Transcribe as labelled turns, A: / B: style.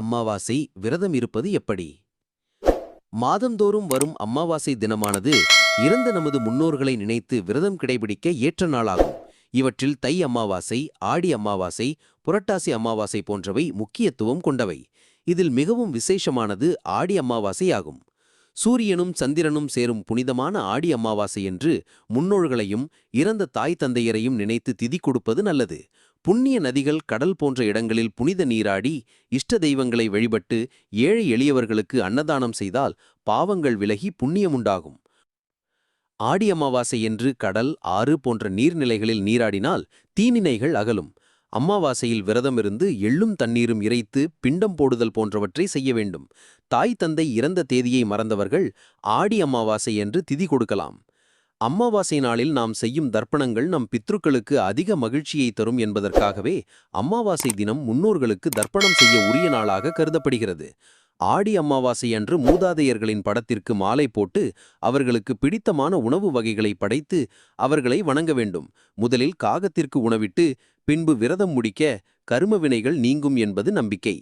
A: அமாவாசை விரதம் இருப்பது எப்படி? மாதந்தோறும் வரும் அமாவாசை தினமானது இறந்த நமது முன்னோர்களை நினைத்து விரதம் கடைபிடிக்க ஏற்ற நாளாகும். இவற்றில் தை அமாவாசை, ஆடி அமாவாசை, புரட்டாசி அமாவாசை போன்றவை முக்கியத்துவம் கொண்டவை. இதில் மிகவும் விசேஷமானது ஆடி அமாவாசை ஆகும். சூரியனும் சந்திரனும் சேரும் புனிதமான ஆடி அமாவாசை என்று முன்னோர்களையும் இறந்த தாய் தந்தையரையும் நினைத்து திதி கொடுப்பது நல்லது. புண்ணிய நதிகள், கடல் போன்ற இடங்களில் புனித நீராடி இஷ்ட தெய்வங்களை வழிபட்டு ஏழை எளியவர்களுக்கு அன்னதானம் செய்தால் பாவங்கள் விலகி புண்ணியமுண்டாகும். ஆடி அமாவாசை என்று கடல், ஆறு போன்ற நீர்நிலைகளில் நீராடினால் தீநினைகள் அகலும். அமாவாசையில் விரதமிருந்து எள்ளும் தண்ணீரும் இறைத்து பிண்டம் போடுதல் போன்றவற்றை செய்ய வேண்டும். தாய் தந்தை இறந்த தேதியை மறந்தவர்கள் ஆடி அமாவாசை என்று திதி கொடுக்கலாம். அமாவாசை நாளில் நாம் செய்யும் தர்ப்பணங்கள் நம் பித்ருக்களுக்கு அதிக மகிழ்ச்சியை தரும் என்பதற்காகவே அமாவாசை தினம் முன்னோர்களுக்கு தர்ப்பணம் செய்ய உரிய நாளாக கருதப்படுகிறது. ஆடி அமாவாசை அன்று மூதாதையர்களின் படத்திற்கு மாலை போட்டு அவர்களுக்கு பிடித்தமான உணவு வகைகளை படைத்து அவர்களை வணங்க வேண்டும். முதலில் காகத்திற்கு உணவிட்டு பின்பு விரதம் முடிக்க கரும வினைகள் நீங்கும் என்பது நம்பிக்கை.